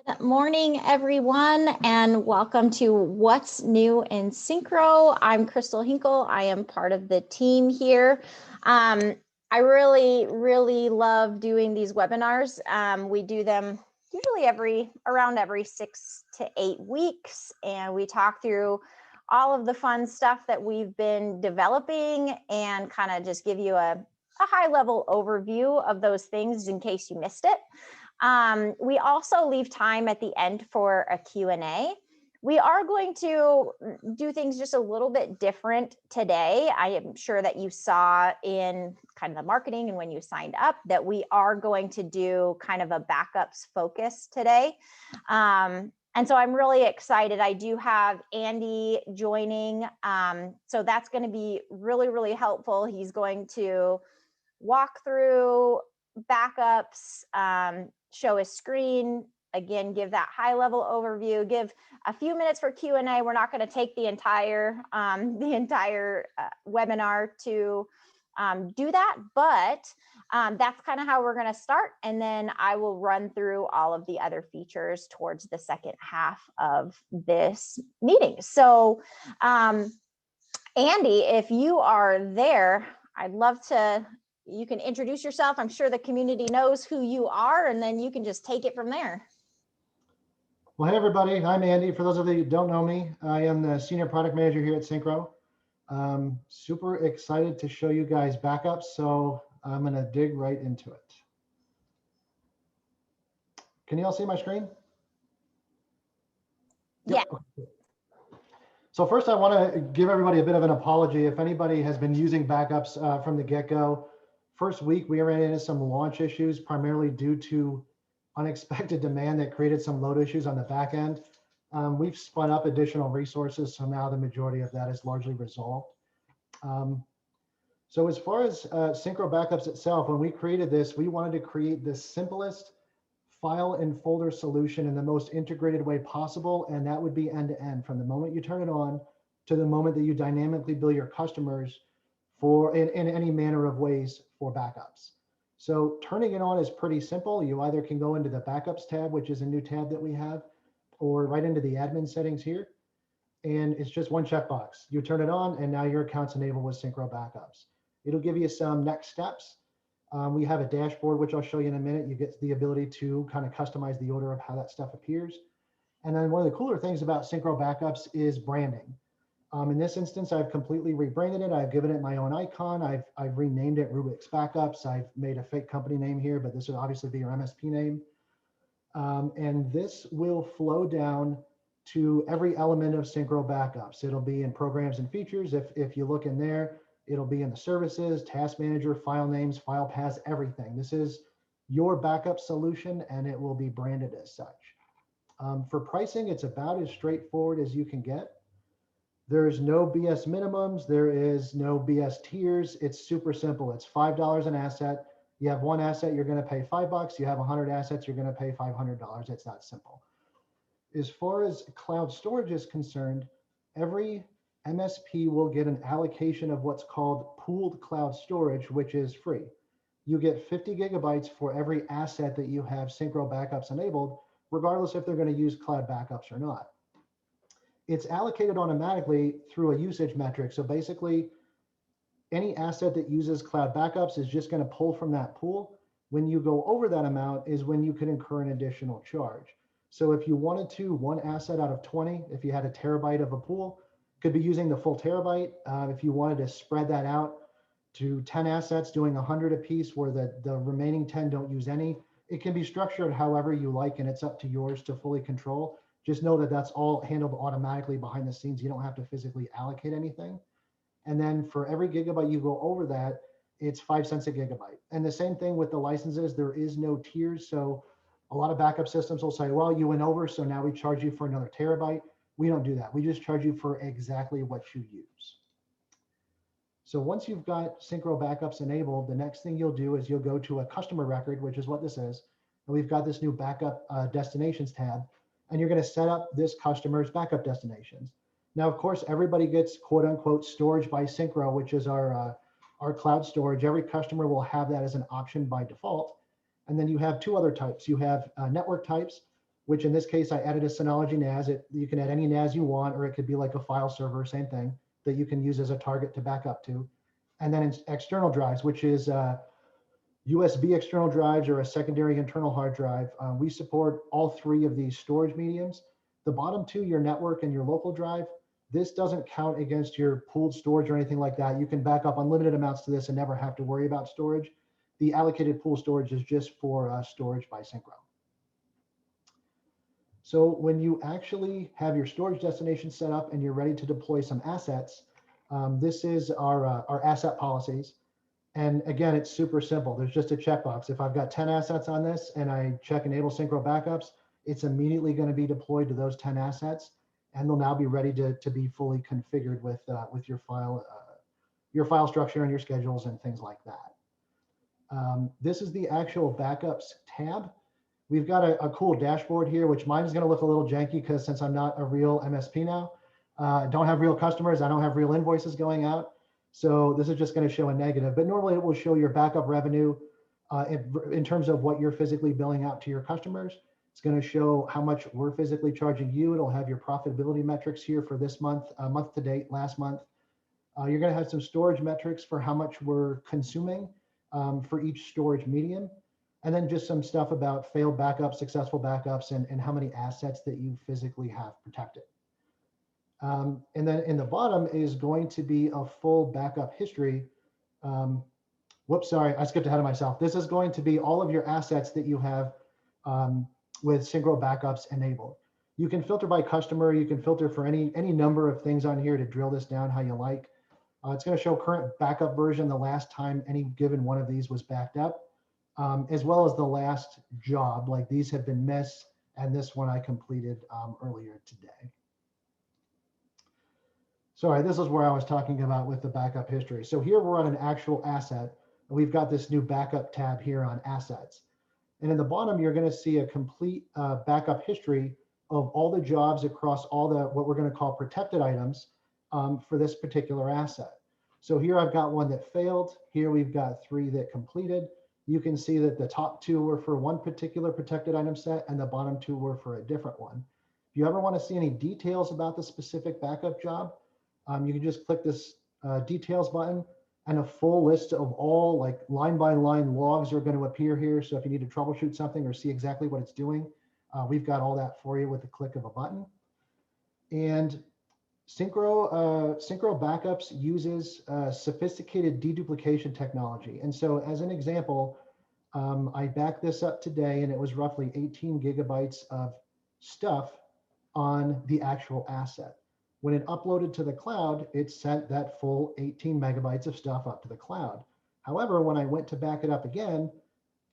Good morning, everyone, and welcome to What's New in Syncro. I'm Crystal Hinkle. I am part of the team here. I really love doing these webinars. We do them usually around every 6 to 8 weeks, and we talk through all of the fun stuff that we've been developing and kind of just give you a high-level overview of those things in case you missed it. We also leave time at the end for a Q&A. We are going to do things just a little bit different today. I am sure that you saw in kind of the marketing and when you signed up that we are going to do kind of a backups focus today. And so I'm really excited. I do have Andy joining. So that's going to be really helpful. He's going to walk through backups, show his screen, again, give that high level overview, give a few minutes for Q&A. We're not going to take the entire webinar to do that, but that's kind of how we're going to start. And then I will run through all of the other features towards the second half of this meeting. So Andy, if you are there, I'd love to, you can introduce yourself. I'm sure the community knows who you are, and then you can just take it from there. Well, hey everybody, I'm Andy. For those of you who don't know me, I am the Senior Product Manager here at Syncro. Super excited to show you guys backups, so I'm gonna dig right into it. Can you all see my screen? Yeah. Okay. So first I wanna give everybody a bit of an apology. If anybody has been using backups from the get-go, first week we ran into some launch issues, primarily due to unexpected demand that created some load issues on the back end. We've spun up additional resources, so now the majority of that is largely resolved. So as far as Syncro Backups itself, when we created this, we wanted to create the simplest file and folder solution in the most integrated way possible, and that would be end-to-end, from the moment you turn it on to the moment that you dynamically bill your customers for in any manner of ways for backups. So turning it on is pretty simple. You either can go into the Backups tab, which is a new tab that we have, or right into the admin settings here. And it's just one checkbox. You turn it on, and now your account's enabled with Syncro Backups. It'll give you some next steps. We have a dashboard, which I'll show you in a minute. You get the ability to kind of customize the order of how that stuff appears. And then one of the cooler things about Syncro Backups is branding. In this instance, I've completely rebranded it. I've given it my own icon. I've renamed it Rubik's Backups. I've made a fake company name here, but this would obviously be your MSP name. And this will flow down to every element of Syncro Backups. It'll be in programs and features. If you look in there, it'll be in the services, task manager, file names, file paths, everything. This is your backup solution, and it will be branded as such. For pricing, it's about as straightforward as you can get. There's no BS minimums. There is no BS tiers. It's super simple. It's $5 an asset. You have one asset, you're going to pay $5. You have 100 assets, you're going to pay $500. It's that simple. As far as cloud storage is concerned, every MSP will get an allocation of what's called pooled cloud storage, which is free. You get 50 gigabytes for every asset that you have Syncro Backups enabled, regardless if they're going to use cloud backups or not. It's allocated automatically through a usage metric. So basically, any asset that uses cloud backups is just going to pull from that pool. When you go over that amount is when you can incur an additional charge. So if you wanted to, one asset out of 20, if you had a terabyte of a pool, could be using the full terabyte. If you wanted to spread that out to 10 assets, doing 100 a piece where the remaining 10 don't use any, it can be structured however you like, and it's up to yours to fully control. Just know that that's all handled automatically behind the scenes. You don't have to physically allocate anything. And then for every gigabyte you go over that, it's 5 cents a gigabyte. And the same thing with the licenses, there is no tiers. So a lot of backup systems will say, well, you went over, so now we charge you for another terabyte. We don't do that. We just charge you for exactly what you use. So once you've got Syncro Backups enabled, the next thing you'll do is you'll go to a customer record, which is what this is. And we've got this new backup destinations tab, and you're going to set up this customer's backup destinations. Now, of course, everybody gets quote unquote storage by Syncro, which is our cloud storage. Every customer will have that as an option by default. And then you have two other types. You have network types, which in this case, I added a Synology NAS. You can add any NAS you want, or it could be like a file server, same thing, that you can use as a target to back up to. And then external drives, which is USB external drives or a secondary internal hard drive. We support all three of these storage mediums. The bottom two, your network and your local drive, this doesn't count against your pooled storage or anything like that. You can back up unlimited amounts to this and never have to worry about storage. The allocated pool storage is just for storage by Syncro. So when you actually have your storage destination set up and you're ready to deploy some assets, this is our asset policies. And again, it's super simple. There's just a checkbox. If I've got 10 assets on this and I check enable Syncro Backups, it's immediately going to be deployed to those 10 assets, and they'll now be ready to be fully configured with your file structure and your schedules and things like that. This is the actual backups tab. We've got a cool dashboard here, which mine is going to look a little janky because since I'm not a real MSP now, I don't have real customers, I don't have real invoices going out. So this is just going to show a negative, but normally it will show your backup revenue in terms of what you're physically billing out to your customers. It's going to show how much we're physically charging you. It'll have your profitability metrics here for this month, month to date, last month. You're going to have some storage metrics for how much we're consuming for each storage medium. And then just some stuff about failed backups, successful backups, and how many assets that you physically have protected. And then in the bottom is going to be a full backup history. Whoops, sorry, I skipped ahead of myself. This is going to be all of your assets that you have with Syncro Backups enabled. You can filter by customer. You can filter for any number of things on here to drill this down how you like. It's going to show current backup version, the last time any given one of these was backed up, as well as the last job, like these have been missed, and this one I completed earlier today. Sorry, this is where I was talking about with the backup history. So here we're on an actual asset, and we've got this new backup tab here on assets. And in the bottom, you're going to see a complete backup history of all the jobs across all the what we're going to call protected items for this particular asset. So here I've got one that failed. Here we've got 3 that completed. You can see that the top 2 were for one particular protected item set, and the bottom 2 were for a different one. If you ever want to see any details about the specific backup job, you can just click this details button, and a full list of all like line by line logs are going to appear here. So if you need to troubleshoot something or see exactly what it's doing, we've got all that for you with the click of a button. And Syncro Backups uses sophisticated deduplication technology. And so as an example, I backed this up today, and it was roughly 18 gigabytes of stuff on the actual asset. When it uploaded to the cloud, it sent that full 18 megabytes of stuff up to the cloud. However, when I went to back it up again,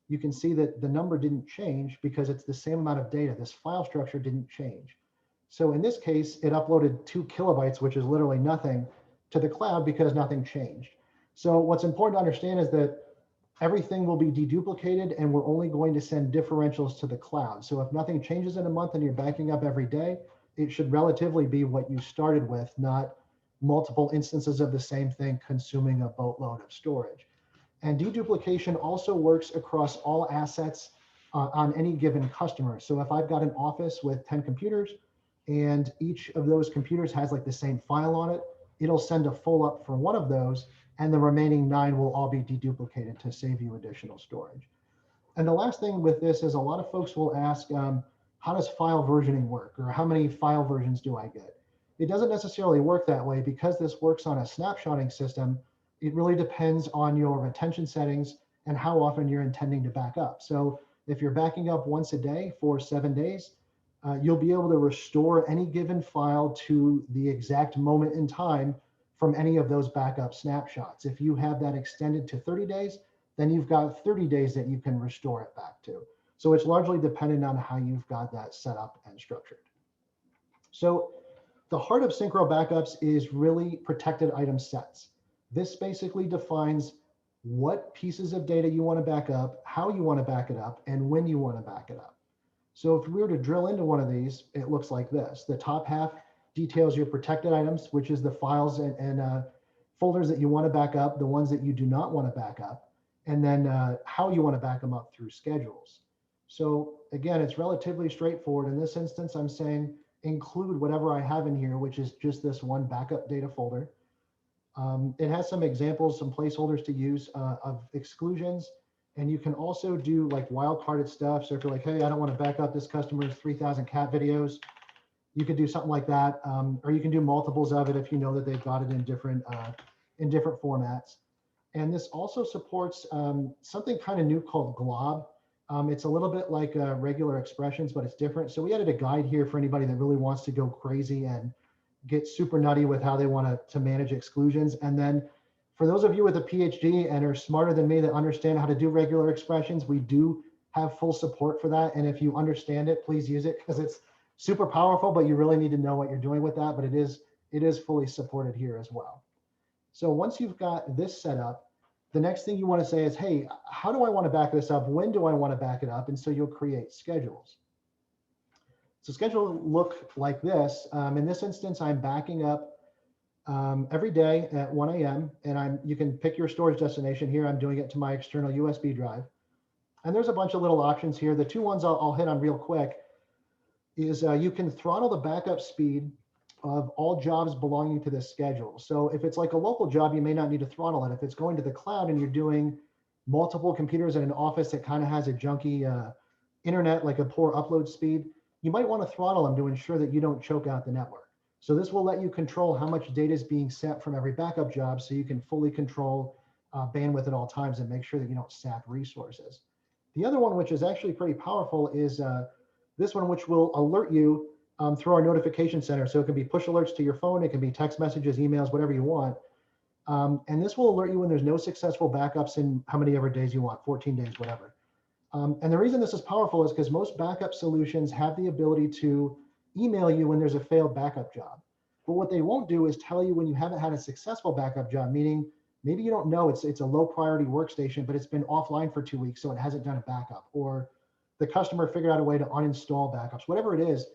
you can see that the number didn't change because it's the same amount of data. This file structure didn't change. So in this case, it uploaded 2 kilobytes, which is literally nothing, to the cloud because nothing changed. So what's important to understand is that everything will be deduplicated, and we're only going to send differentials to the cloud. So if nothing changes in a month and you're backing up every day, it should relatively be what you started with, not multiple instances of the same thing consuming a boatload of storage. And deduplication also works across all assets on any given customer. So if I've got an office with 10 computers and each of those computers has like the same file on it, it'll send a full up for one of those, and the remaining 9 will all be deduplicated to save you additional storage. And the last thing with this is a lot of folks will ask, how does file versioning work, or how many file versions do I get? It doesn't necessarily work that way because this works on a snapshotting system. It really depends on your retention settings and how often you're intending to back up. So if you're backing up once a day for 7 days, you'll be able to restore any given file to the exact moment in time from any of those backup snapshots. If you have that extended to 30 days, then you've got 30 days that you can restore it back to. So it's largely dependent on how you've got that set up and structured. So the heart of Syncro Backups is really protected item sets. This basically defines what pieces of data you want to back up, how you want to back it up, and when you want to back it up. So if we were to drill into one of these, it looks like this. The top half details your protected items, which is the files and folders that you want to back up, the ones that you do not want to back up, and then how you want to back them up through schedules. So again, it's relatively straightforward. In this instance, I'm saying include whatever I have in here, which is just this one backup data folder. It has some examples, some placeholders to use of exclusions. And you can also do like wildcarded stuff. So if you're like, hey, I don't want to back up this customer's 3,000 cat videos, you could do something like that. Or you can do multiples of it if you know that they've got it in different formats. And this also supports something kind of new called glob. It's a little bit like regular expressions, but it's different. So we added a guide here for anybody that really wants to go crazy and get super nutty with how they want to manage exclusions. And then for those of you with a PhD and are smarter than me that understand how to do regular expressions, we do have full support for that. And if you understand it, please use it because it's super powerful, but you really need to know what you're doing with that. But it is fully supported here as well. So once you've got this set up, the next thing you want to say is, hey, how do I want to back this up? When do I want to back it up? And so you'll create schedules. So schedule will look like this. In this instance, I'm backing up every day at 1 a.m. And you can pick your storage destination here. I'm doing it to my external USB drive. And there's a bunch of little options here. The two ones I'll hit on real quick is you can throttle the backup speed of all jobs belonging to this schedule. So if it's like a local job, you may not need to throttle it. If it's going to the cloud and you're doing multiple computers in an office that kind of has a junky internet, like a poor upload speed, you might want to throttle them to ensure that you don't choke out the network. So this will let you control how much data is being sent from every backup job so you can fully control bandwidth at all times and make sure that you don't sap resources. The other one, which is actually pretty powerful, is this one, which will alert you through our notification center. So it can be push alerts to your phone, it can be text messages, emails, whatever you want. And this will alert you when there's no successful backups in how many ever days you want, 14 days, whatever. And the reason this is powerful is because most backup solutions have the ability to email you when there's a failed backup job. But what they won't do is tell you when you haven't had a successful backup job, meaning maybe you don't know it's a low priority workstation, but it's been offline for 2 weeks, so it hasn't done a backup, or the customer figured out a way to uninstall backups, whatever it is.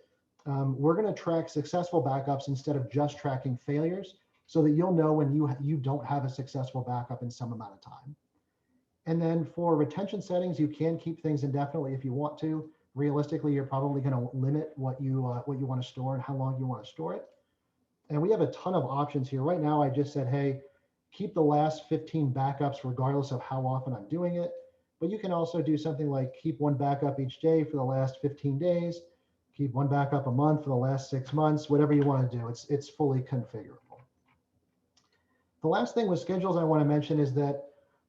We're going to track successful backups instead of just tracking failures so that you'll know when you don't have a successful backup in some amount of time. And then for retention settings, you can keep things indefinitely if you want to. Realistically, you're probably going to limit what you want to store and how long you want to store it. And we have a ton of options here. Right now, I just said, hey, keep the last 15 backups regardless of how often I'm doing it. But you can also do something like keep one backup each day for the last 15 days, keep one backup a month for the last 6 months, whatever you want to do. It's fully configurable. The last thing with schedules I want to mention is that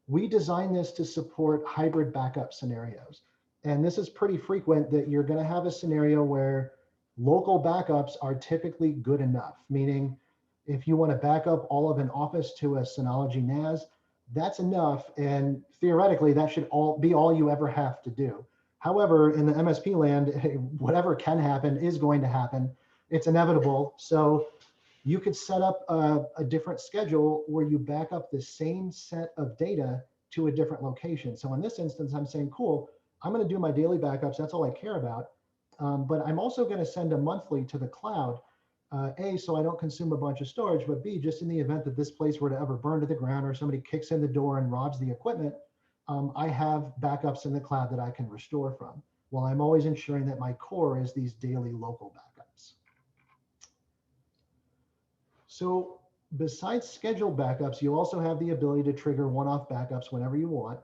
we designed this to support hybrid backup scenarios. And this is pretty frequent that you're going to have a scenario where local backups are typically good enough, meaning if you want to back up all of an office to a Synology NAS, that's enough. And theoretically, that should be all you ever have to do. However, in the MSP land, whatever can happen is going to happen. It's inevitable. So you could set up a different schedule where you back up the same set of data to a different location. So in this instance, I'm saying, cool, I'm going to do my daily backups. That's all I care about. But I'm also going to send a monthly to the cloud, A, so I don't consume a bunch of storage, but B, just in the event that this place were to ever burn to the ground or somebody kicks in the door and robs the equipment, I have backups in the cloud that I can restore from, while I'm always ensuring that my core is these daily local backups. So besides scheduled backups, you also have the ability to trigger one-off backups whenever you want.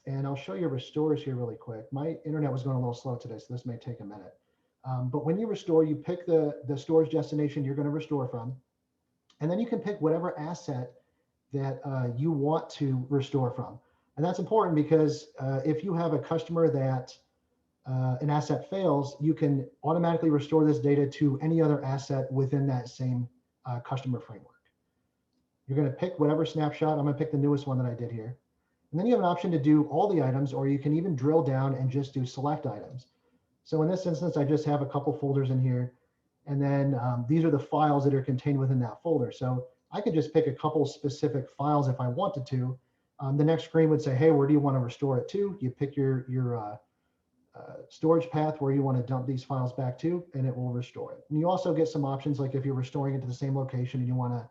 And I'll show you restores here really quick. My internet was going a little slow today, so this may take a minute. But when you restore, you pick the storage destination you're going to restore from. And then you can pick whatever asset that you want to restore from. And that's important because if you have a customer that an asset fails, you can automatically restore this data to any other asset within that same customer framework. You're going to pick whatever snapshot. I'm going to pick the newest one that I did here. And then you have an option to do all the items, or you can even drill down and just do select items. So in this instance, I just have a couple folders in here. And then these are the files that are contained within that folder. So I could just pick a couple specific files if I wanted to. The next screen would say, hey, where do you want to restore it to? You pick your storage path where you want to dump these files back to, and it will restore it. And you also get some options, like if you're restoring it to the same location and you want to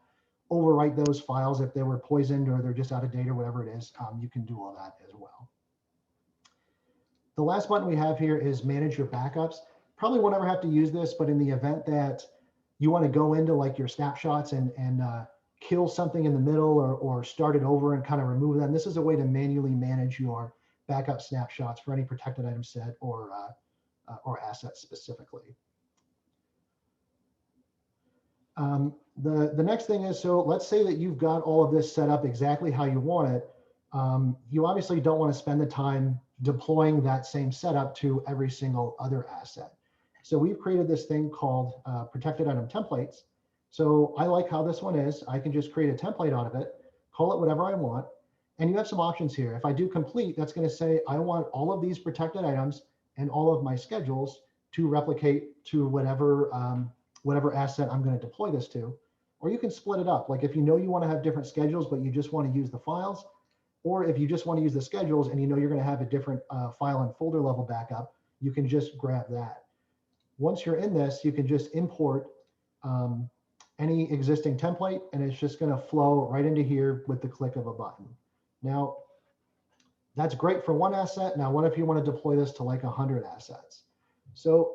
overwrite those files if they were poisoned or they're just out of date or whatever it is, you can do all that as well. The last button we have here is manage your backups. Probably won't ever have to use this, but in the event that you want to go into like your snapshots and kill something in the middle or start it over and kind of remove them, this is a way to manually manage your backup snapshots for any protected item set or assets specifically. The next thing is, so let's say that you've got all of this set up exactly how you want it. You obviously don't want to spend the time deploying that same setup to every single other asset. So we've created this thing called protected item templates. So I like how this one is. I can just create a template out of it, call it whatever I want. And you have some options here. If I do complete, that's going to say, I want all of these protected items and all of my schedules to replicate to whatever asset I'm going to deploy this to. Or you can split it up. Like if you know you want to have different schedules, but you just want to use the files, or if you just want to use the schedules and you know you're going to have a different file and folder level backup, you can just grab that. Once you're in this, you can just import any existing template, and it's just going to flow right into here with the click of a button. Now, that's great for one asset. Now, what if you want to deploy this to like 100 assets? So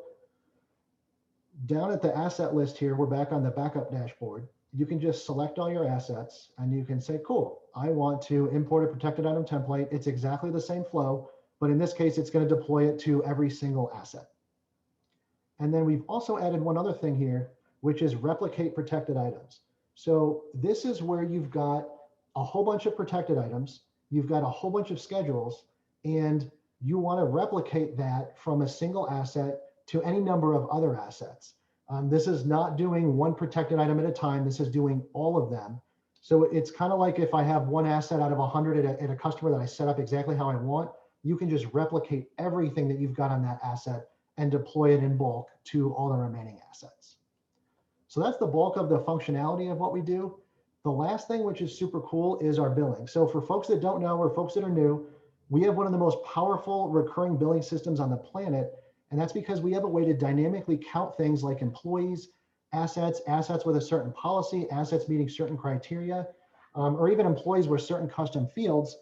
down at the asset list here, we're back on the backup dashboard. You can just select all your assets and you can say, cool, I want to import a protected item template. It's exactly the same flow, but in this case, it's going to deploy it to every single asset. And then we've also added one other thing here, which is replicate protected items. So this is where you've got a whole bunch of protected items, you've got a whole bunch of schedules, and you want to replicate that from a single asset to any number of other assets. This is not doing one protected item at a time. This is doing all of them. So it's kind of like if I have one asset out of 100 at a customer that I set up exactly how I want, you can just replicate everything that you've got on that asset and deploy it in bulk to all the remaining assets. So that's the bulk of the functionality of what we do. The last thing, which is super cool, is our billing. So for folks that don't know or folks that are new, we have one of the most powerful recurring billing systems on the planet. And that's because we have a way to dynamically count things like employees, assets with a certain policy, assets meeting certain criteria, or even employees with certain custom fields.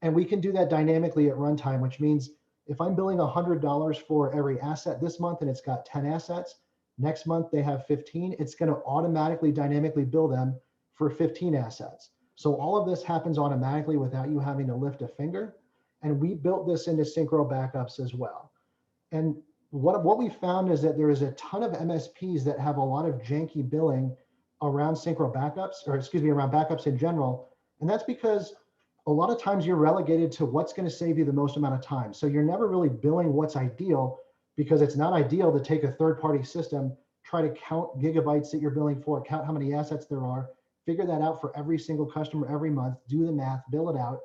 And we can do that dynamically at runtime, which means if I'm billing $100 for every asset this month and it's got 10 assets, next month they have 15, it's going to automatically dynamically bill them for 15 assets. So all of this happens automatically without you having to lift a finger. And we built this into Syncro Backups as well. And what we found is that there is a ton of MSPs that have a lot of janky billing around Syncro Backups, or excuse me, around backups in general. And that's because a lot of times you're relegated to what's going to save you the most amount of time. So you're never really billing what's ideal, because it's not ideal to take a third-party system, try to count gigabytes that you're billing for, count how many assets there are, figure that out for every single customer every month, do the math, bill it out.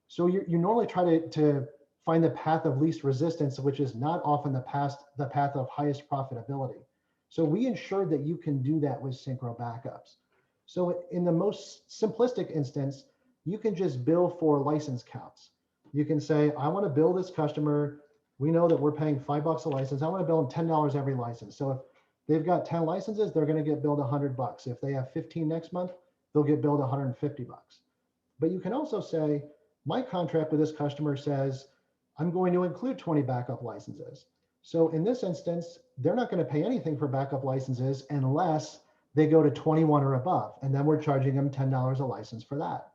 So you normally try to find the path of least resistance, which is not often the path of highest profitability. So we ensured that you can do that with Syncro Backups. So in the most simplistic instance, you can just bill for license counts. You can say, I want to bill this customer. We know that we're paying $5 a license. I want to bill them $10 every license. So if they've got 10 licenses, they're going to get billed $100. If they have 15 next month, they'll get billed $150. But you can also say, my contract with this customer says, I'm going to include 20 backup licenses. So in this instance, they're not going to pay anything for backup licenses unless they go to 21 or above. And then we're charging them $10 a license for that.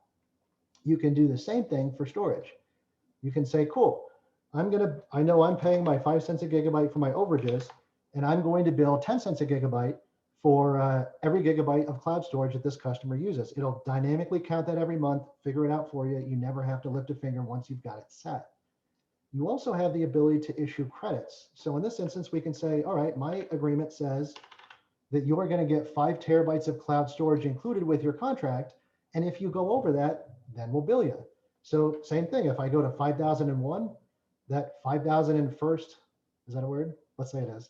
You can do the same thing for storage. You can say, cool, I know I'm paying my 5 cents a gigabyte for my overages, and I'm going to bill 10 cents a gigabyte for every gigabyte of cloud storage that this customer uses. It'll dynamically count that every month, figure it out for you. You never have to lift a finger once you've got it set. You also have the ability to issue credits. So in this instance, we can say, all right, my agreement says that you are going to get 5 terabytes of cloud storage included with your contract. And if you go over that, then we'll bill you. So same thing, if I go to 5001, that 5001st, is that a word? Let's say it is.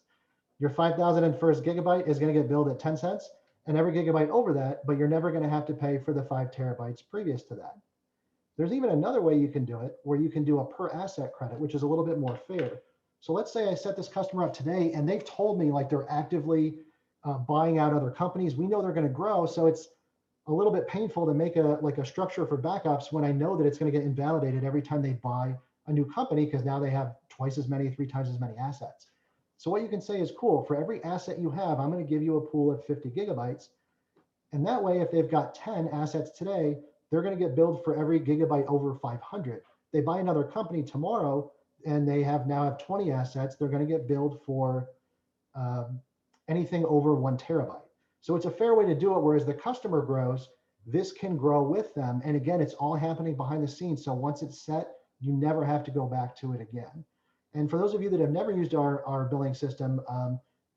Your 5001st gigabyte is going to get billed at 10 cents, and every gigabyte over that, but you're never going to have to pay for the 5 terabytes previous to that. There's even another way you can do it, where you can do a per asset credit, which is a little bit more fair. So let's say I set this customer up today and they've told me like they're actively buying out other companies. We know they're going to grow. So it's a little bit painful to make a structure for backups when I know that it's going to get invalidated every time they buy a new company, because now they have twice as many, 3 times as many assets. So what you can say is, cool, for every asset you have, I'm going to give you a pool of 50 gigabytes. And that way, if they've got 10 assets today, they're going to get billed for every gigabyte over 500. They buy another company tomorrow and they now have 20 assets, they're going to get billed for anything over 1 terabyte. So it's a fair way to do it, whereas the customer grows, this can grow with them. And again, it's all happening behind the scenes. So once it's set, you never have to go back to it again. And for those of you that have never used our billing system,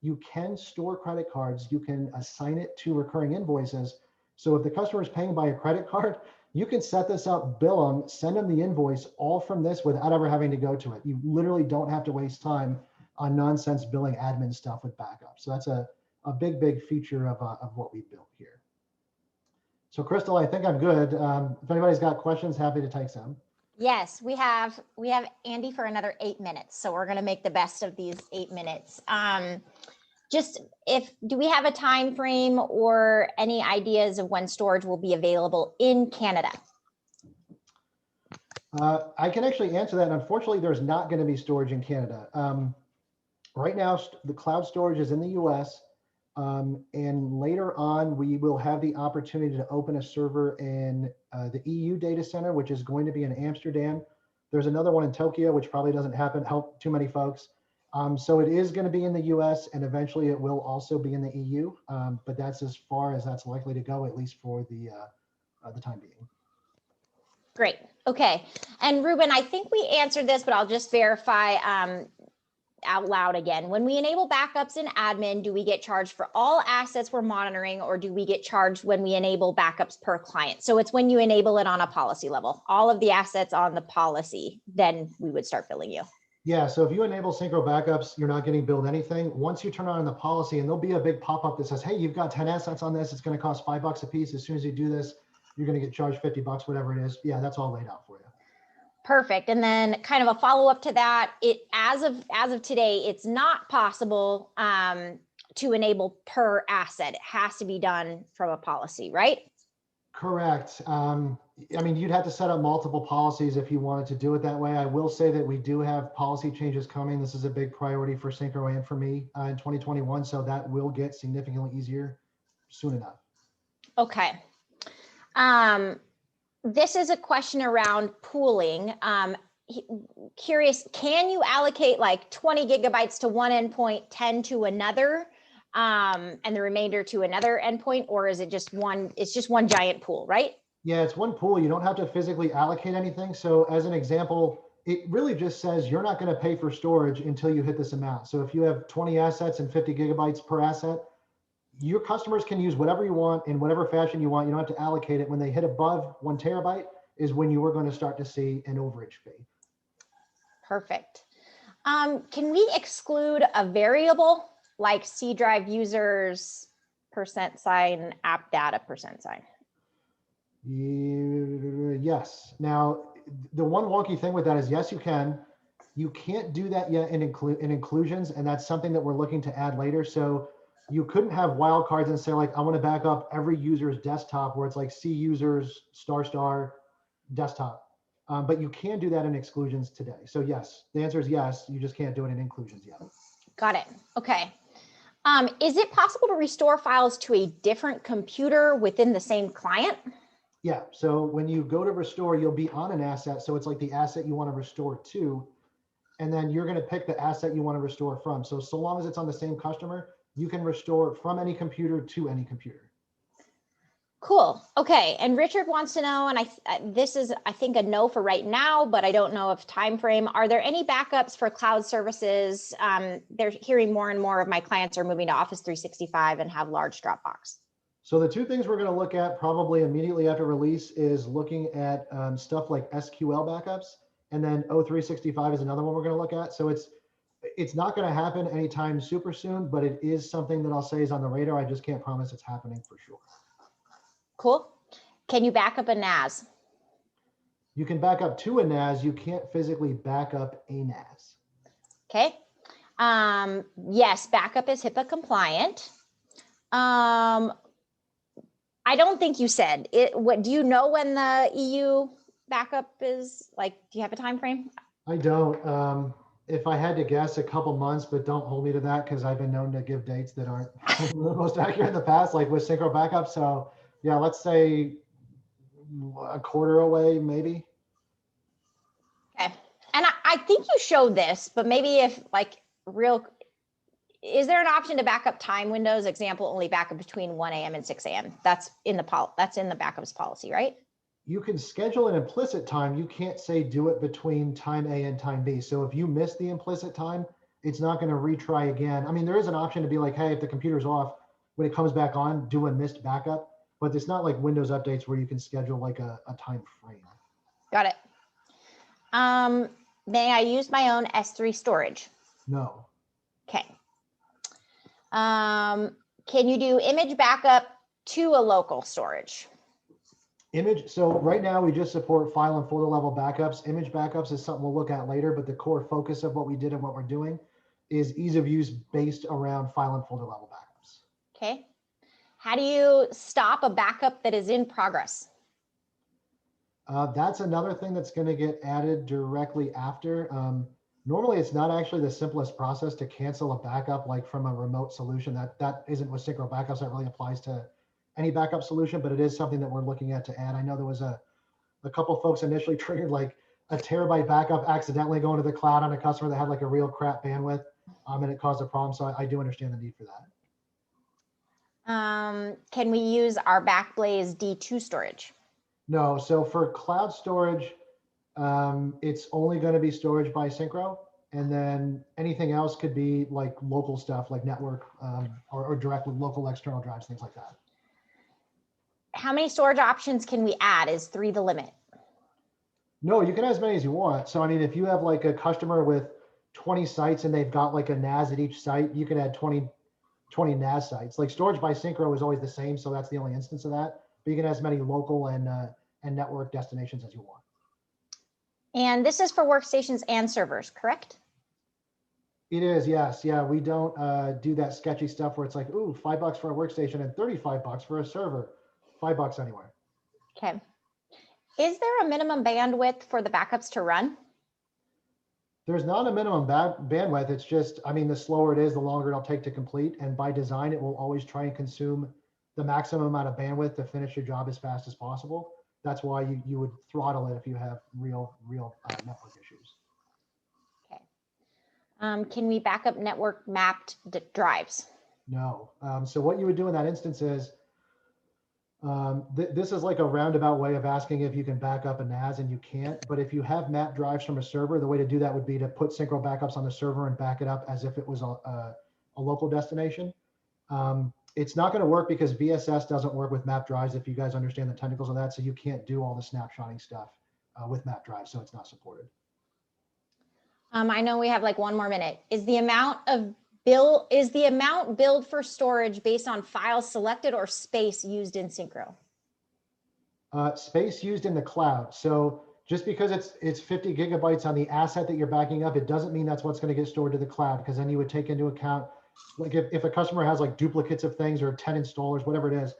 you can store credit cards. You can assign it to recurring invoices. So if the customer is paying by a credit card, you can set this up, bill them, send them the invoice all from this without ever having to go to it. You literally don't have to waste time on nonsense billing admin stuff with backup. So that's a big, big feature of what we built here. So Crystal, I think I'm good. If anybody's got questions, happy to take some. Yes, we have Andy for another 8 minutes. So we're going to make the best of these 8 minutes. Do we have a time frame or any ideas of when storage will be available in Canada? I can actually answer that. And unfortunately, there's not going to be storage in Canada. Right now, the cloud storage is in the US. And later on, we will have the opportunity to open a server in the EU data center, which is going to be in Amsterdam. There's another one in Tokyo, which probably doesn't help too many folks. So it is going to be in the US, and eventually it will also be in the EU. But that's as far as that's likely to go, at least for the time being. Great. Okay. And Ruben, I think we answered this, but I'll just verify out loud again. When we enable backups in admin, do we get charged for all assets we're monitoring, or do we get charged when we enable backups per client? So it's when you enable it on a policy level, all of the assets on the policy, then we would start billing you. Yeah, so if you enable Syncro Backups, you're not getting billed anything. Once you turn on the policy, and there'll be a big pop-up that says, hey, you've got 10 assets on this, it's going to cost $5 a piece. As soon as you do this, you're going to get charged $50, whatever it is. Yeah, that's all laid out for you. Perfect. And then kind of a follow-up to that, as of today, it's not possible to enable per asset. It has to be done from a policy, right? Correct. I mean, you'd have to set up multiple policies if you wanted to do it that way. I will say that we do have policy changes coming. This is a big priority for Syncro and for me in 2021. So that will get significantly easier soon enough. Okay. This is a question around pooling. Curious, can you allocate like 20 gigabytes to one endpoint, 10 to another, and the remainder to another endpoint, or is it just one? It's just one giant pool, right? Yeah, it's one pool. You don't have to physically allocate anything. So as an example, it really just says you're not going to pay for storage until you hit this amount. So if you have 20 assets and 50 gigabytes per asset, your customers can use whatever you want in whatever fashion you want. You don't have to allocate it. When they hit above 1 terabyte is when you are going to start to see an overage fee. Perfect. Can we exclude a variable like C drive users %, app data %? Yes. Now, the one wonky thing with that is, yes, you can. You can't do that yet in inclusions, and that's something that we're looking to add later. So you couldn't have wildcards and say, like, I want to back up every user's desktop where it's like C users ** desktop. But you can do that in exclusions today. So yes, the answer is yes. You just can't do it in inclusions yet. Got it. Okay. Is it possible to restore files to a different computer within the same client? Yeah. So when you go to restore, you'll be on an asset. So it's like the asset you want to restore to, and then you're going to pick the asset you want to restore from. So long as it's on the same customer, you can restore from any computer to any computer. Cool. Okay. And Richard wants to know, and this is, I think, a no for right now, but I don't know if time frame. Are there any backups for cloud services? They're hearing more and more of my clients are moving to Office 365 and have large Dropbox. So the two things we're going to look at probably immediately after release is looking at stuff like SQL backups, and then O365 is another one we're going to look at. So it's not going to happen anytime super soon, but it is something that I'll say is on the radar. I just can't promise it's happening for sure. Cool. Can you back up a NAS? You can back up to a NAS. You can't physically back up a NAS. Okay. Yes, backup is HIPAA compliant. I don't think you said it. What do you know when the EU backup is? Like, do you have a time frame? I don't. If I had to guess, a couple months, but don't hold me to that because I've been known to give dates that aren't the most accurate in the past, like with Syncro Backup. So yeah, let's say a quarter away, maybe. Okay. And I think you showed this, but maybe if like real, is there an option to back up time windows? Example, only backup between 1 a.m. and 6 a.m. That's in the backups policy, right? You can schedule an implicit time. You can't say do it between time A and time B. So if you miss the implicit time, it's not going to retry again. I mean, there is an option to be like, hey, if the computer's off, when it comes back on, do a missed backup. But it's not like Windows updates where you can schedule like a time frame. Got it. May I use my own S3 storage? No. Okay. Can you do image backup to a local storage? So right now we just support file and folder level backups. Image backups is something we'll look at later, but the core focus of what we did and what we're doing is ease of use based around file and folder level backups. Okay. How do you stop a backup that is in progress? That's another thing that's going to get added directly after. Normally, it's not actually the simplest process to cancel a backup like from a remote solution. That isn't with Syncro Backups. That really applies to any backup solution, but it is something that we're looking at to add. I know there was a couple folks initially triggered like a terabyte backup accidentally going to the cloud on a customer that had like a real crap bandwidth, and it caused a problem. So I do understand the need for that. Can we use our Backblaze D2 storage? No. So for cloud storage, it's only going to be storage by Syncro, and then anything else could be like local stuff like network or direct with local external drives, things like that. How many storage options can we add? Is 3 the limit? No, you can add as many as you want. So I mean, if you have like a customer with 20 sites and they've got like a NAS at each site, you can add 20 NAS sites. Like storage by Syncro is always the same, so that's the only instance of that. But you can add as many local and network destinations as you want. And this is for workstations and servers, correct? It is, yes. Yeah, we don't do that sketchy stuff where it's like, ooh, $5 for a workstation and $35 for a server. $5 anywhere. Okay. Is there a minimum bandwidth for the backups to run? There's not a minimum bandwidth. It's just, I mean, the slower it is, the longer it'll take to complete. And by design, it will always try and consume the maximum amount of bandwidth to finish your job as fast as possible. That's why you would throttle it if you have real network issues. Okay. Can we back up network mapped drives? No. So what you would do in that instance is, this is like a roundabout way of asking if you can back up a NAS, and you can't. But if you have map drives from a server, the way to do that would be to put Syncro Backups on the server and back it up as if it was a local destination. It's not going to work because VSS doesn't work with map drives, if you guys understand the technicals of that. So you can't do all the snapshotting stuff with map drives, so it's not supported. I know we have like 1 more minute. Is the amount billed for storage based on files selected or space used in Syncro? Space used in the cloud. So just because it's 50 gigabytes on the asset that you're backing up, it doesn't mean that's what's going to get stored to the cloud, because then you would take into account, like if a customer has like duplicates of things or 10 installers, whatever it is,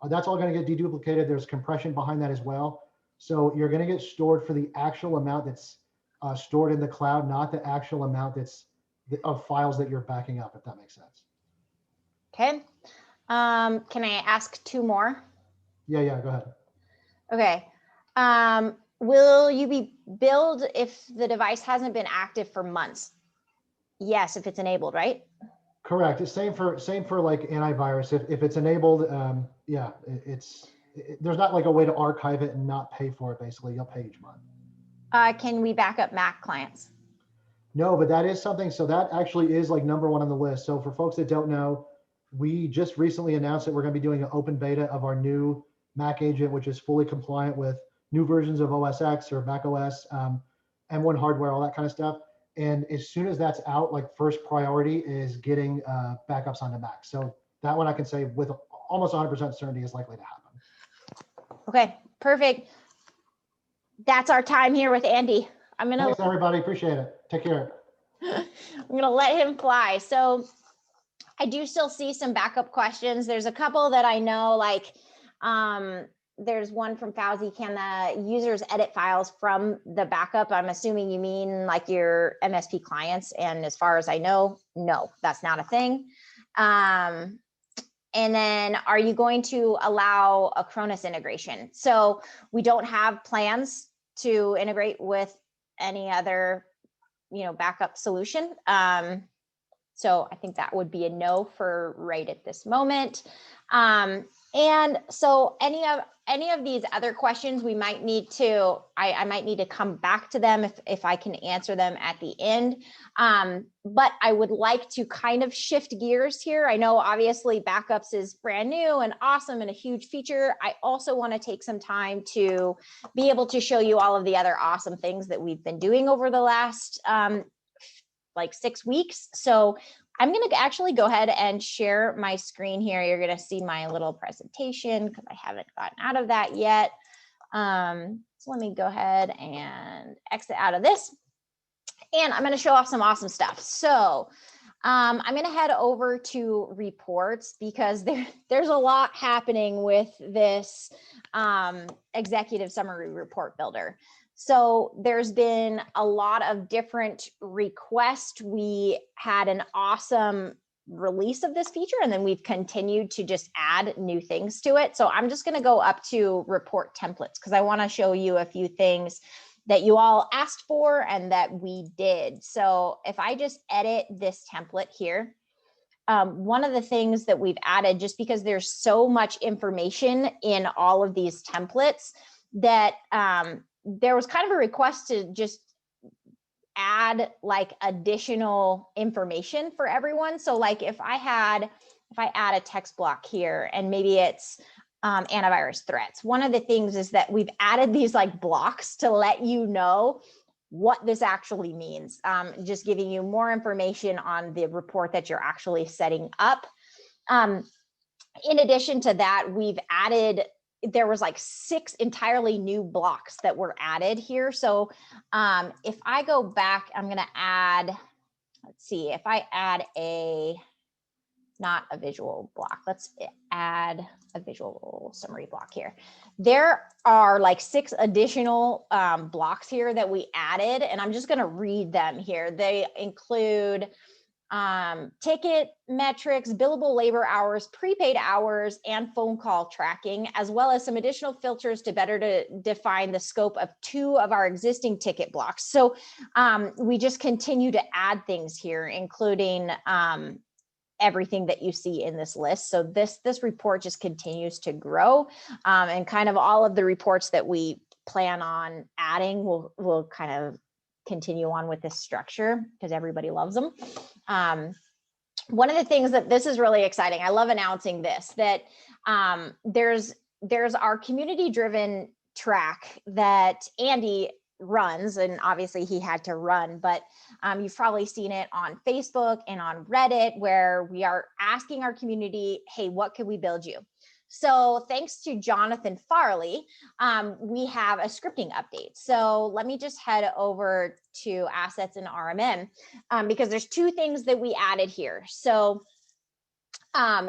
that's all going to get deduplicated. There's compression behind that as well. So you're going to get stored for the actual amount that's stored in the cloud, not the actual amount of files that you're backing up, if that makes sense. Okay. Can I ask 2 more? Yeah, go ahead. Okay. Will you be billed if the device hasn't been active for months? Yes, if it's enabled, right? Correct. It's same for like antivirus. If it's enabled, yeah, there's not like a way to archive it and not pay for it. Basically, you'll pay each month. Can we back up Mac clients? No, but that is something. So that actually is like number 1 on the list. So for folks that don't know, we just recently announced that we're going to be doing an open beta of our new Mac agent, which is fully compliant with new versions of OS X or Mac OS, M1 hardware, all that kind of stuff. And as soon as that's out, like first priority is getting backups onto Mac. So that one I can say with almost 100% certainty is likely to happen. Okay, perfect. That's our time here with Andy. Thanks, everybody. Appreciate it. Take care. I'm gonna let him fly. So I do still see some backup questions. There's a couple that I know, like there's one from Fauzi. Can the users edit files from the backup? I'm assuming you mean like your MSP clients. And as far as I know, no, that's not a thing. And then are you going to allow a Cronus integration? So we don't have plans to integrate with any other, backup solution. So I think that would be a no for right at this moment. And so any of these other questions, we might need to, I might need to come back to them if I can answer them at the end. But I would like to kind of shift gears here. I know obviously backups is brand new and awesome and a huge feature. I also want to take some time to be able to show you all of the other awesome things that we've been doing over the last like 6 weeks. So I'm going to actually go ahead and share my screen here. You're going to see my little presentation because I haven't gotten out of that yet. So let me go ahead and exit out of this. And I'm going to show off some awesome stuff. So I'm going to head over to reports because there's a lot happening with this executive summary report builder. So there's been a lot of different requests. We had an awesome release of this feature, and then we've continued to just add new things to it. So I'm just going to go up to report templates because I want to show you a few things that you all asked for and that we did. So if I just edit this template here, one of the things that we've added, just because there's so much information in all of these templates, that there was kind of a request to just add like additional information for everyone. So like if I add a text block here and maybe it's antivirus threats, one of the things is that we've added these like blocks to let you know what this actually means, just giving you more information on the report that you're actually setting up. In addition to that, we've added, there was like 6 entirely new blocks that were added here. So if I go back, I'm going to add, let's see, if I add not a visual block, let's add a visual summary block here. There are like 6 additional blocks here that we added, and I'm just going to read them here. They include ticket metrics, billable labor hours, prepaid hours, and phone call tracking, as well as some additional filters to better define the scope of 2 of our existing ticket blocks. So we just continue to add things here, including everything that you see in this list. So this report just continues to grow, and kind of all of the reports that we plan on adding will kind of continue on with this structure because everybody loves them. One of the things that this is really exciting, I love announcing this, that there's our community driven track that Andy runs, and obviously he had to run, but you've probably seen it on Facebook and on Reddit, where we are asking our community, hey, what can we build you? So thanks to Jonathan Farley, we have a scripting update. So let me just head over to assets and RMM, because there's 2 things that we added here. So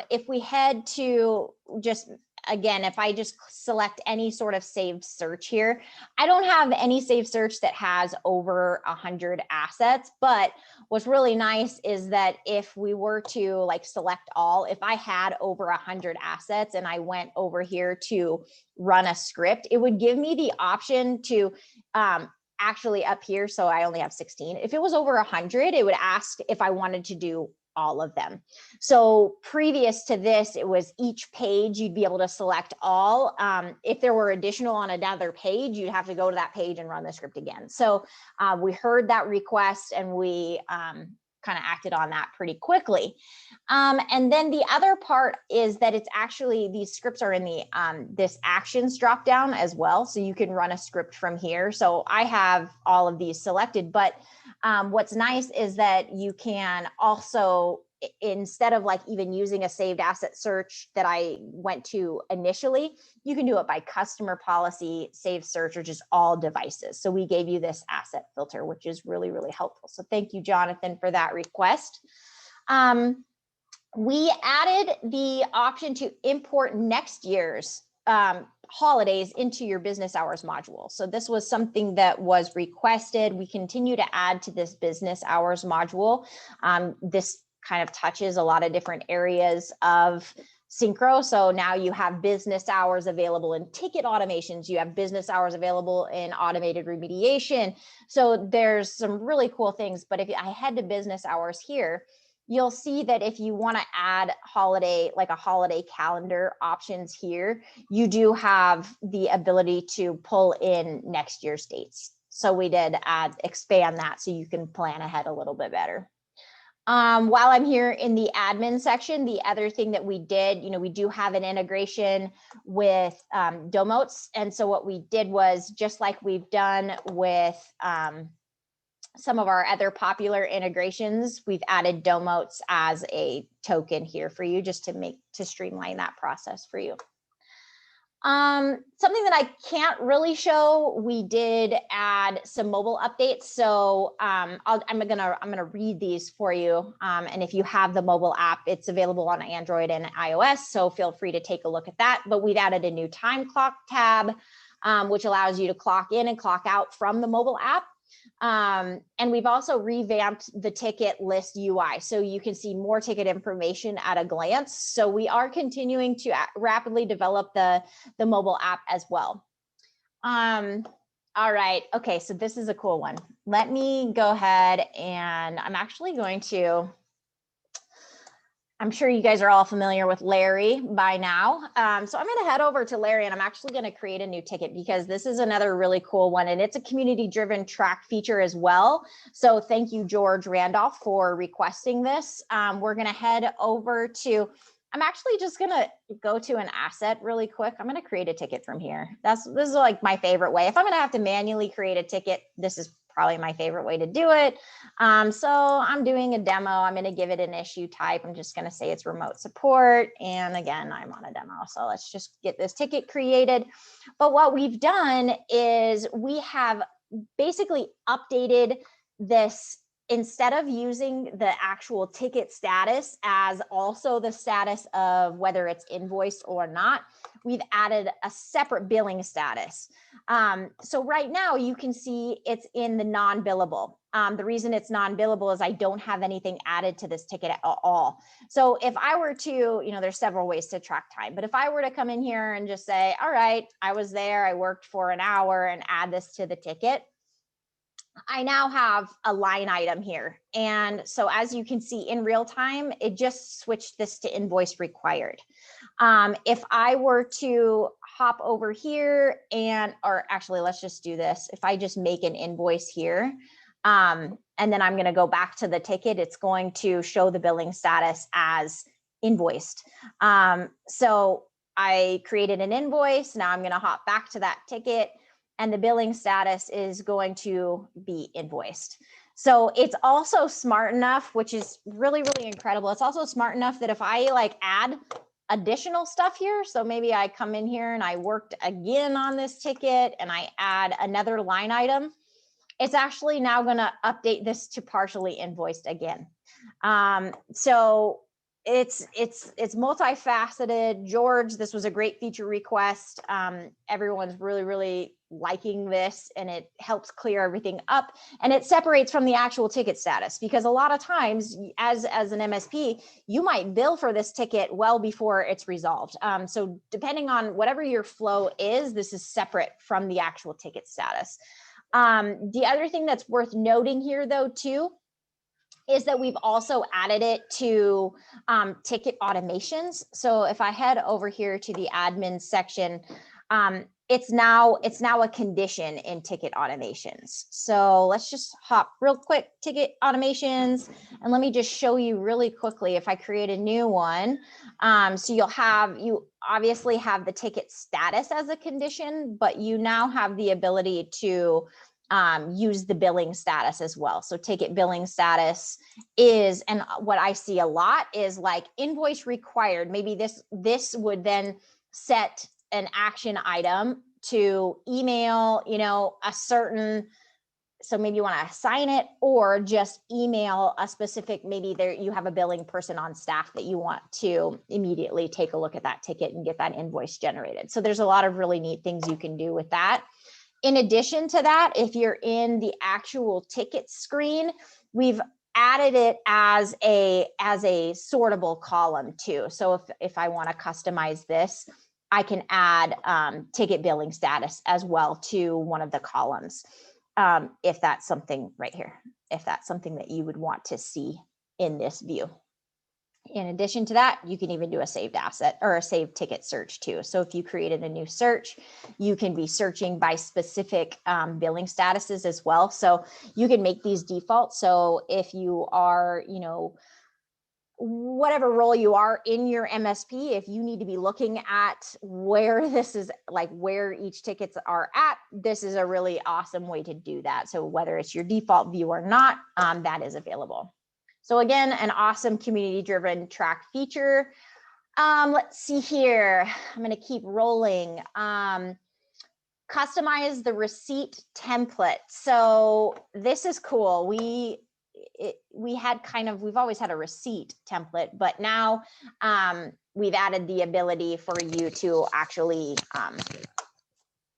if we head to just, again, if I just select any sort of saved search here, I don't have any saved search that has over 100 assets, but what's really nice is that if we were to like select all, if I had over 100 assets and I went over here to run a script, it would give me the option to actually up here. So I only have 16. If it was over 100, it would ask if I wanted to do all of them. So previous to this, it was each page you'd be able to select all. If there were additional on another page, you'd have to go to that page and run the script again. So we heard that request and we kind of acted on that pretty quickly. And then the other part is that it's actually, these scripts are in the this actions drop down as well. So you can run a script from here. So I have all of these selected, but what's nice is that you can also, instead of like even using a saved asset search that I went to initially, you can do it by customer policy, saved search, or just all devices. So we gave you this asset filter, which is really, really helpful. So thank you, Jonathan, for that request. We added the option to import next year's holidays into your business hours module. So this was something that was requested. We continue to add to this business hours module. This kind of touches a lot of different areas of Syncro. So now you have business hours available in ticket automations. You have business hours available in automated remediation. So there's some really cool things. But if I head to business hours here, you'll see that if you want to add holiday, like a holiday calendar options here, you do have the ability to pull in next year's dates. So we did expand that so you can plan ahead a little bit better. While I'm here in the admin section, the other thing that we did, we do have an integration with Domotes. And so what we did was, just like we've done with some of our other popular integrations, we've added Domotes as a token here for you, just to streamline that process for you. Something that I can't really show, we did add some mobile updates. So I'm gonna read these for you. And if you have the mobile app, it's available on Android and iOS. So feel free to take a look at that. But we've added a new time clock tab, which allows you to clock in and clock out from the mobile app. And we've also revamped the ticket list UI, so you can see more ticket information at a glance. So we are continuing to rapidly develop the mobile app as well. All right. Okay. So this is a cool one. Let me go ahead, and I'm actually going to, I'm sure you guys are all familiar with Larry by now. So I'm going to head over to Larry, and I'm actually going to create a new ticket because this is another really cool one, and it's a community-driven track feature as well. So thank you, George Randolph, for requesting this. We're going to head over to, I'm actually just going to go to an asset really quick. I'm going to create a ticket from here. This is like my favorite way. If I'm going to have to manually create a ticket, this is probably my favorite way to do it. So I'm doing a demo. I'm going to give it an issue type. I'm just going to say it's remote support. And again, I'm on a demo. So let's just get this ticket created. But what we've done is we have basically updated this. Instead of using the actual ticket status as also the status of whether it's invoiced or not, we've added a separate billing status. So right now you can see it's in the non-billable. The reason it's non-billable is I don't have anything added to this ticket at all. So if I were to, there's several ways to track time, but if I were to come in here and just say, all right, I was there, I worked for an hour, and add this to the ticket, I now have a line item here. And so as you can see in real time, it just switched this to invoice required. If I were to hop over here or actually, let's just do this. If I just make an invoice here, and then I'm going to go back to the ticket, it's going to show the billing status as invoiced. So I created an invoice. Now I'm going to hop back to that ticket, and the billing status is going to be invoiced. So it's also smart enough, which is really, really incredible. It's also smart enough that if I add additional stuff here, so maybe I come in here and I worked again on this ticket and I add another line item, it's actually now going to update this to partially invoiced again. So it's multifaceted. George, this was a great feature request. Everyone's really, really liking this, and it helps clear everything up, and it separates from the actual ticket status, because a lot of times as an MSP, you might bill for this ticket well before it's resolved. So depending on whatever your flow is, this is separate from the actual ticket status. The other thing that's worth noting here though too is that we've also added it to ticket automations. So if I head over here to the admin section, it's now a condition in ticket automations. So let's just hop real quick, ticket automations, and let me just show you really quickly if I create a new one. So you obviously have the ticket status as a condition, but you now have the ability to use the billing status as well. So ticket billing status is, and what I see a lot is invoice required. Maybe this would then set an action item to email, a certain So maybe you want to assign it or just email a specific, maybe there you have a billing person on staff that you want to immediately take a look at that ticket and get that invoice generated. So there's a lot of really neat things you can do with that. In addition to that, if you're in the actual ticket screen, we've added it as a sortable column too. So if I want to customize this, I can add ticket billing status as well to one of the columns. If that's something right here, if that's something that you would want to see in this view. In addition to that, you can even do a saved asset or a saved ticket search too. So if you created a new search, you can be searching by specific billing statuses as well. So you can make these default. So if you are, you know, whatever role you are in your MSP, if you need to be looking at where this is, like where each tickets are at, this is a really awesome way to do that. So whether it's your default view or not, that is available. So again, an awesome community-driven track feature. Let's see here. I'm going to keep rolling. Customize the receipt template. So this is cool. We've always had a receipt template, but now we've added the ability for you to actually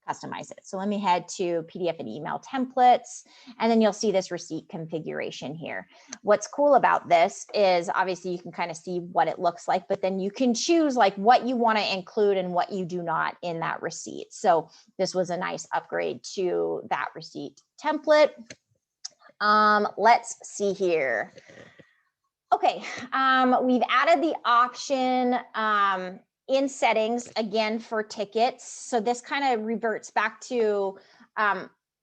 customize it. So let me head to PDF and email templates, and then you'll see this receipt configuration here. What's cool about this is obviously you can kind of see what it looks like, but then you can choose like what you want to include and what you do not in that receipt. So this was a nice upgrade to that receipt template. Let's see here. Okay, we've added the option in settings again for tickets. So this kind of reverts back to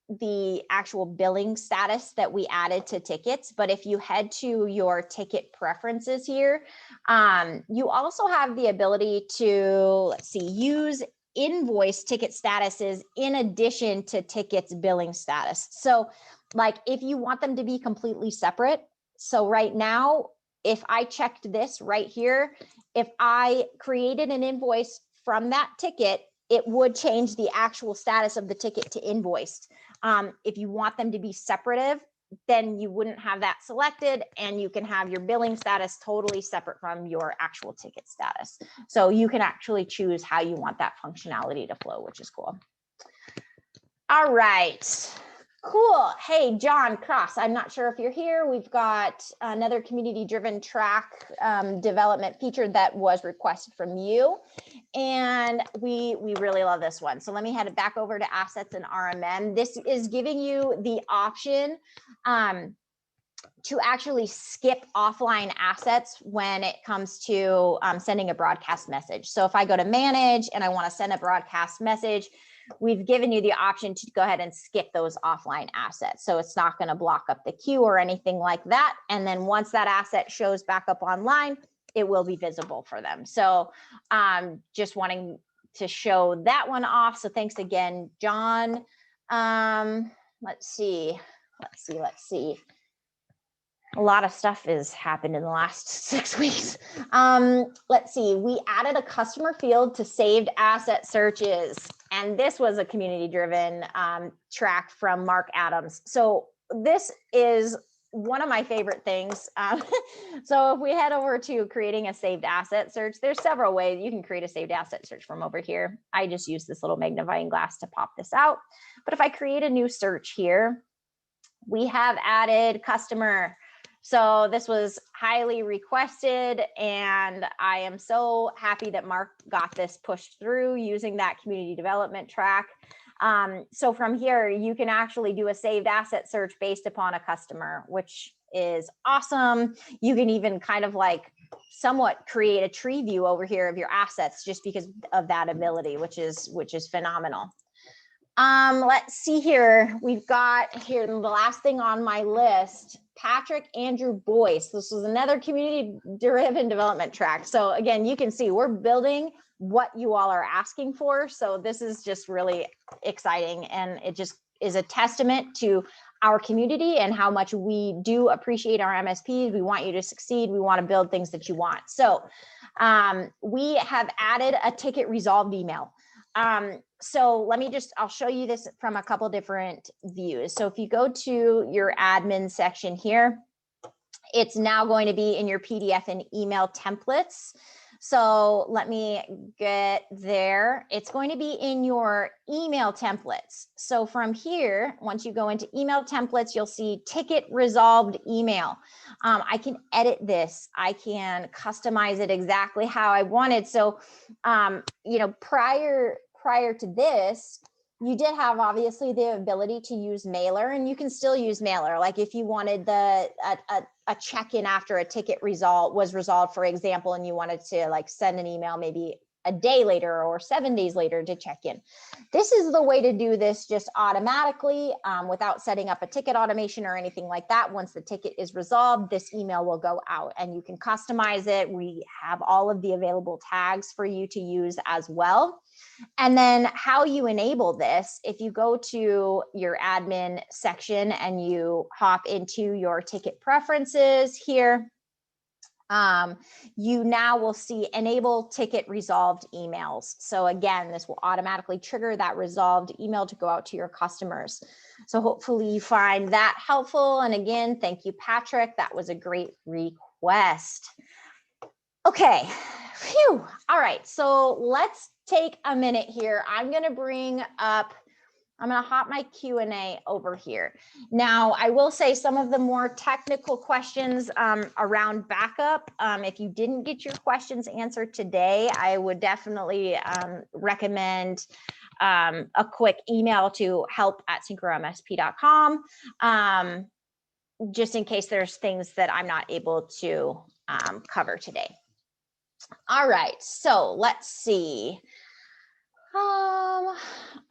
the actual billing status that we added to tickets. But if you head to your ticket preferences here, you also have the ability to, let's see, use invoice ticket statuses in addition to tickets billing status. So like if you want them to be completely separate. So right now, if I checked this right here, if I created an invoice from that ticket, it would change the actual status of the ticket to invoiced. If you want them to be separative, then you wouldn't have that selected, and you can have your billing status totally separate from your actual ticket status. So you can actually choose how you want that functionality to flow, which is cool. All right. Cool. Hey, John Cross, I'm not sure if you're here. We've got another community-driven track development feature that was requested from you. And we really love this one. So let me head it back over to assets and RMM. This is giving you the option to actually skip offline assets when it comes to sending a broadcast message. So if I go to manage and I want to send a broadcast message, we've given you the option to go ahead and skip those offline assets. So it's not going to block up the queue or anything like that. And then once that asset shows back up online, it will be visible for them. So just wanting to show that one off. So thanks again, John. Let's see. A lot of stuff has happened in the last 6 weeks. Let's see, we added a customer field to saved asset searches. And this was a community-driven track from Mark Adams. So this is one of my favorite things. So if we head over to creating a saved asset search, there's several ways you can create a saved asset search from over here. I just use this little magnifying glass to pop this out. But if I create a new search here, we have added customer. So this was highly requested, and I am so happy that Mark got this pushed through using that community development track. So from here, you can actually do a saved asset search based upon a customer, which is awesome. You can even kind of like somewhat create a tree view over here of your assets just because of that ability, which is phenomenal. Let's see here. We've got here the last thing on my list, Patrick Andrew Boyce. This was another community-driven development track. So again, you can see we're building what you all are asking for. So this is just really exciting, and it just is a testament to our community and how much we do appreciate our MSPs. We want you to succeed. We want to build things that you want. So we have added a ticket resolved email. So I'll show you this from a couple different views. So if you go to your admin section here, it's now going to be in your PDF and email templates. So let me get there. It's going to be in your email templates. So from here, once you go into email templates, you'll see ticket resolved email. I can edit this. I can customize it exactly how I wanted. So, you know, prior to this, you did have obviously the ability to use mailer, and you can still use mailer. Like if you wanted a check-in after a ticket was resolved, for example, and you wanted to like send an email maybe a day later or 7 days later to check in. This is the way to do this just automatically without setting up a ticket automation or anything like that. Once the ticket is resolved, this email will go out and you can customize it. We have all of the available tags for you to use as well. And then how you enable this, if you go to your admin section and you hop into your ticket preferences here, you now will see enable ticket resolved emails. So again, this will automatically trigger that resolved email to go out to your customers. So hopefully you find that helpful. And again, thank you, Patrick. That was a great request. Okay, phew. All right, so let's take a minute here. I'm going to hop my Q&A over here. Now, I will say some of the more technical questions around backup, if you didn't get your questions answered today, I would definitely recommend a quick email to help@syncromsp.com, just in case there's things that I'm not able to cover today. All right, so let's see. All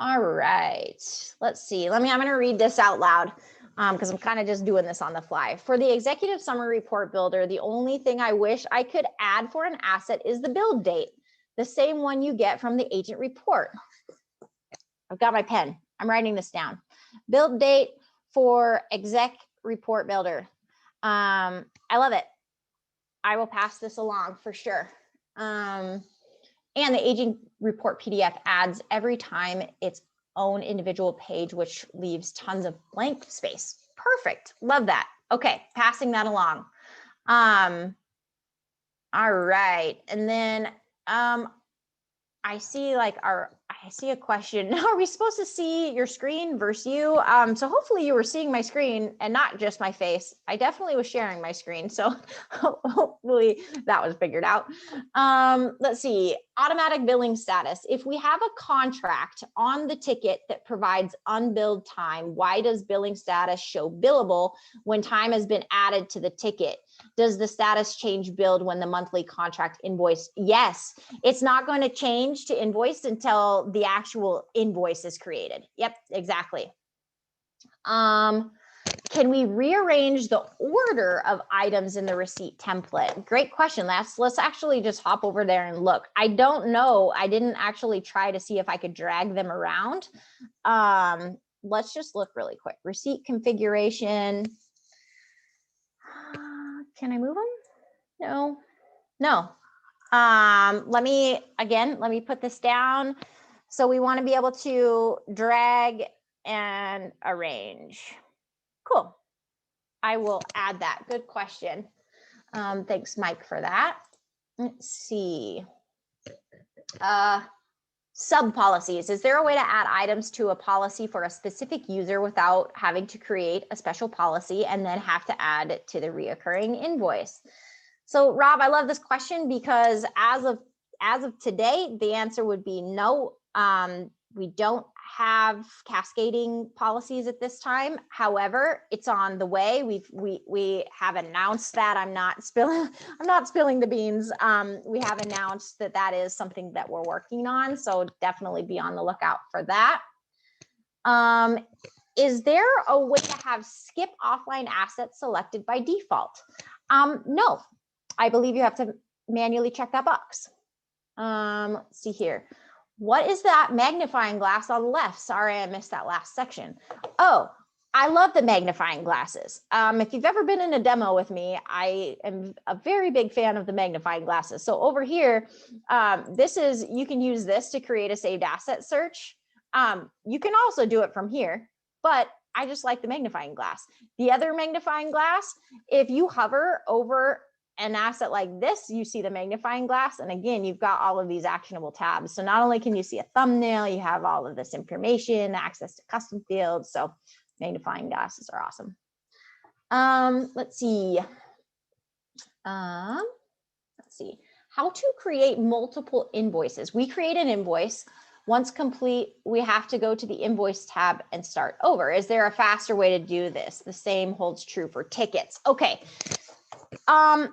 right, let's see. I'm going to read this out loud because I'm kind of just doing this on the fly. For the executive summary report builder, the only thing I wish I could add for an asset is the build date, the same one you get from the agent report. I've got my pen. I'm writing this down. Build date for exec report builder. I love it. I will pass this along for sure. And the agent report PDF adds every time its own individual page, which leaves tons of blank space. Perfect. Love that. Okay, passing that along. All right. And then I see a question. Are we supposed to see your screen versus you? So hopefully you were seeing my screen and not just my face. I definitely was sharing my screen. So hopefully that was figured out. Let's see, automatic billing status. If we have a contract on the ticket that provides unbilled time, why does billing status show billable when time has been added to the ticket? Does the status change billed when the monthly contract invoice? Yes, it's not going to change to invoiced until the actual invoice is created. Yep, exactly. Can we rearrange the order of items in the receipt template? Great question. Let's actually just hop over there and look. I don't know. I didn't actually try to see if I could drag them around. Let's just look really quick. Receipt configuration. Can I move them? No. Let me put this down. So we want to be able to drag and arrange. Cool. I will add that. Good question. Thanks, Mike, for that. Let's see. Sub policies. Is there a way to add items to a policy for a specific user without having to create a special policy and then have to add it to the reoccurring invoice? So Rob, I love this question because as of today, the answer would be no. We don't have cascading policies at this time. However, it's on the way. We have announced that. I'm not spilling the beans. We have announced that is something that we're working on. So definitely be on the lookout for that. Is there a way to have skip offline assets selected by default? No, I believe you have to manually check that box. Let's see here. What is that magnifying glass on the left? Sorry, I missed that last section. Oh, I love the magnifying glasses. If you've ever been in a demo with me, I am a very big fan of the magnifying glasses. So over here, you can use this to create a saved asset search. You can also do it from here, but I just like the magnifying glass. The other magnifying glass, if you hover over an asset like this, you see the magnifying glass. And again, you've got all of these actionable tabs. So not only can you see a thumbnail, you have all of this information, access to custom fields. So magnifying glasses are awesome. Let's see. How to create multiple invoices. We create an invoice. Once complete, we have to go to the invoice tab and start over. Is there a faster way to do this? The same holds true for tickets. Okay.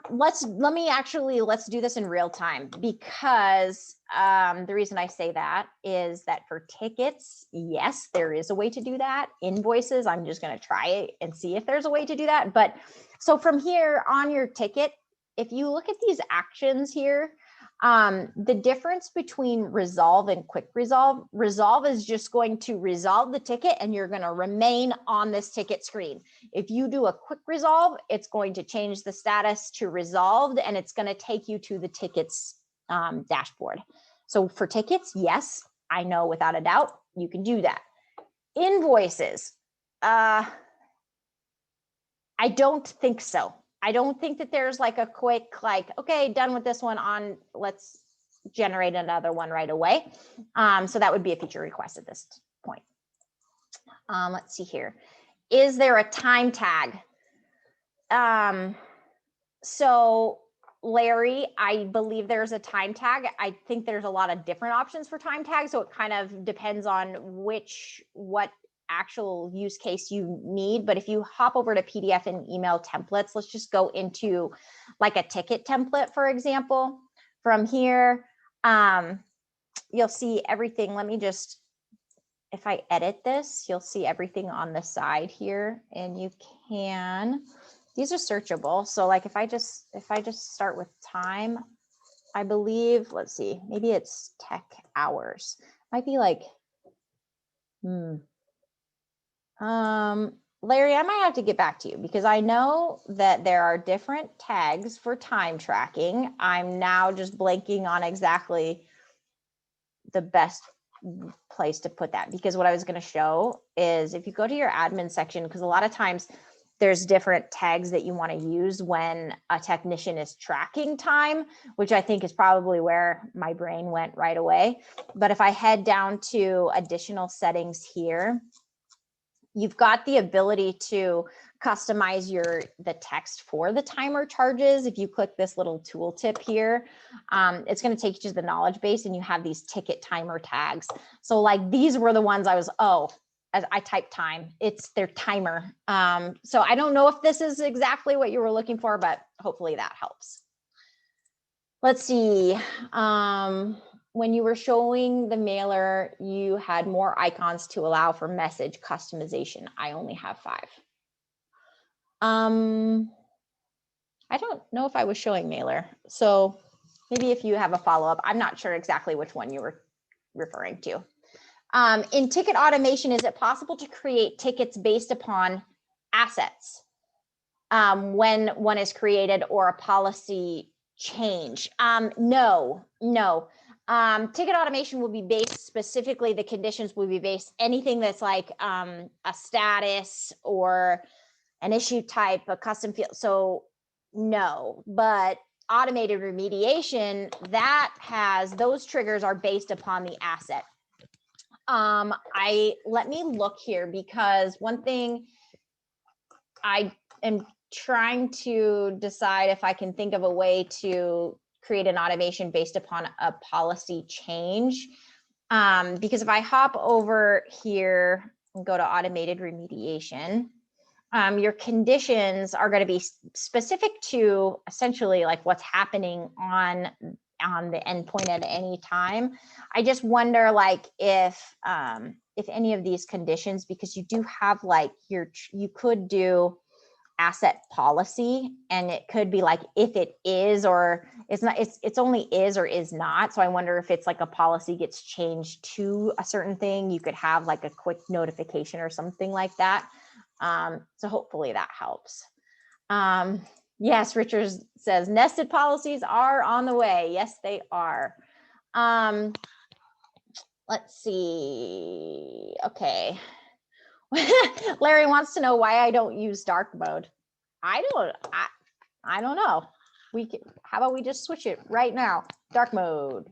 Let's do this in real time, because the reason I say that is that for tickets, yes, there is a way to do that. Invoices, I'm just going to try it and see if there's a way to do that. But so from here on your ticket, if you look at these actions here, the difference between resolve and quick resolve is just going to resolve the ticket and you're going to remain on this ticket screen. If you do a quick resolve, it's going to change the status to resolved and it's going to take you to the tickets dashboard. So for tickets, yes, I know without a doubt you can do that. Invoices, I don't think so. I don't think that there's like a quick, like, okay, done with this one on, let's generate another one right away. So that would be a feature request at this point. Let's see here. Is there a time tag? So Larry, I believe there's a time tag. I think there's a lot of different options for time tags. So it kind of depends on what actual use case you need. But if you hop over to PDF and email templates, let's just go into like a ticket template, for example. From here, you'll see everything. Let me just, if I edit this, you'll see everything on the side here, and you can, these are searchable. So like if I just start with time, I believe, let's see, maybe it's tech hours. Might be like, Larry, I might have to get back to you because I know that there are different tags for time tracking. I'm now just blanking on exactly the best place to put that, because what I was going to show is if you go to your admin section, because a lot of times there's different tags that you want to use when a technician is tracking time, which I think is probably where my brain went right away. But if I head down to additional settings here, you've got the ability to customize the text for the timer charges. If you click this little tooltip here, it's going to take you to the knowledge base and you have these ticket timer tags. So like these were the ones as I typed time, it's their timer. So I don't know if this is exactly what you were looking for, but hopefully that helps. Let's see. When you were showing the mailer, you had more icons to allow for message customization. I only have 5. I don't know if I was showing mailer. So maybe if you have a follow-up, I'm not sure exactly which one you were referring to. In ticket automation, is it possible to create tickets based upon assets when one is created or a policy change? No. Ticket automation will be based specifically, the conditions will be based anything that's like a status or an issue type, a custom field. So no, but automated remediation, those triggers are based upon the asset. Let me look here, because one thing I am trying to decide if I can think of a way to create an automation based upon a policy change. Because if I hop over here and go to automated remediation, your conditions are going to be specific to essentially like what's happening on the endpoint at any time. I just wonder like if any of these conditions, because you do have like you could do asset policy, and it could be like if it is or it's not, it's only is or is not. So I wonder if it's like a policy gets changed to a certain thing, you could have like a quick notification or something like that. So hopefully that helps. Yes, Richard says nested policies are on the way. Yes, they are. let's see. Okay. Larry wants to know why I don't use dark mode. I don't know. How about we just switch it right now? Dark mode.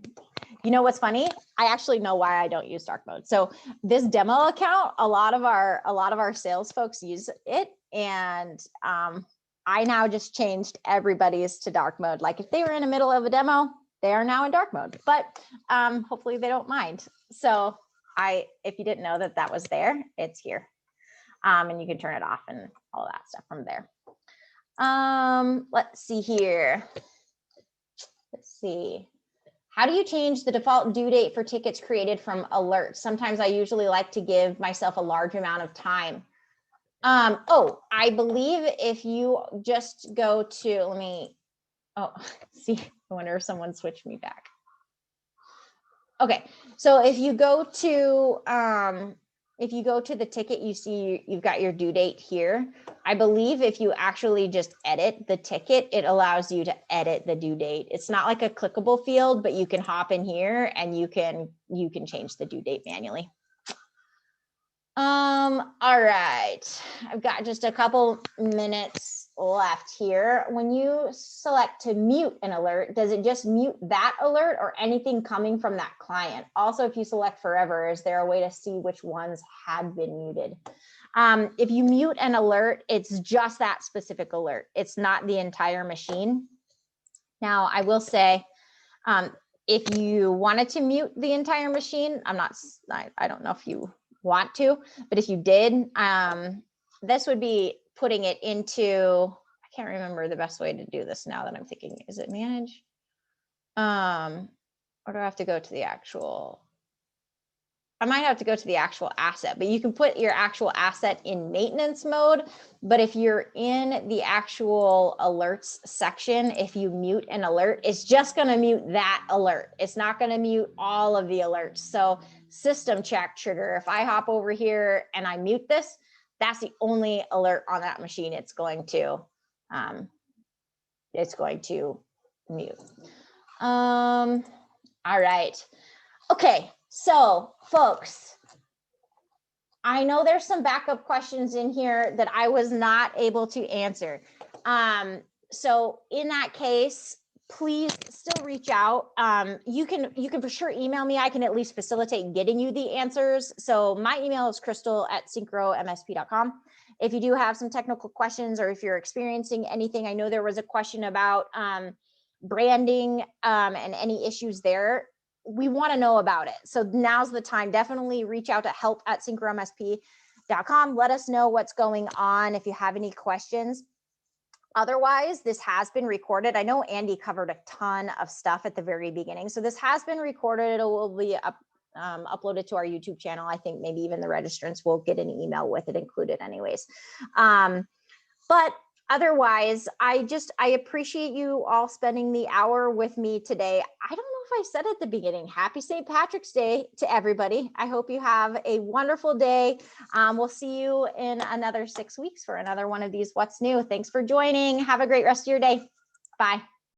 You know what's funny? I actually know why I don't use dark mode. So this demo account, a lot of our sales folks use it, and I now just changed everybody's to dark mode. Like if they were in the middle of a demo, they are now in dark mode, but hopefully they don't mind. So if you didn't know that was there, it's here. And you can turn it off and all that stuff from there. Let's see here. Let's see. How do you change the default due date for tickets created from alerts? Sometimes I usually like to give myself a large amount of time. Oh, I believe if you just go to, see, I wonder if someone switched me back. Okay, so if you go to the ticket, you see you've got your due date here. I believe if you actually just edit the ticket, it allows you to edit the due date. It's not like a clickable field, but you can hop in here and you can change the due date manually. All right, I've got just a couple minutes left here. When you select to mute an alert, does it just mute that alert or anything coming from that client? Also, if you select forever, is there a way to see which ones had been muted? If you mute an alert, it's just that specific alert. It's not the entire machine. Now, I will say, if you wanted to mute the entire machine, I don't know if you want to, but if you did, this would be putting it into, I can't remember the best way to do this now that I'm thinking. Is it manage? Or do I have to go to the actual? I might have to go to the actual asset, but you can put your actual asset in maintenance mode. But if you're in the actual alerts section, if you mute an alert, it's just going to mute that alert. It's not going to mute all of the alerts. So system check trigger, if I hop over here and I mute this, that's the only alert on that machine it's going to mute. All right. Okay. So folks, I know there's some backup questions in here that I was not able to answer. So in that case, please still reach out. You can for sure email me. I can at least facilitate getting you the answers. So my email is crystal@syncromsp.com. If you do have some technical questions or if you're experiencing anything, I know there was a question about branding and any issues there. We want to know about it. So now's the time. Definitely reach out to help@syncromsp.com. Let us know what's going on if you have any questions. Otherwise, this has been recorded. I know Andy covered a ton of stuff at the very beginning. So this has been recorded. It will be uploaded to our YouTube channel. I think maybe even the registrants will get an email with it included anyways. But otherwise, I appreciate you all spending the hour with me today. I don't know if I said at the beginning, happy St. Patrick's Day to everybody. I hope you have a wonderful day. We'll see you in another 6 weeks for another one of these What's New. Thanks for joining. Have a great rest of your day. Bye.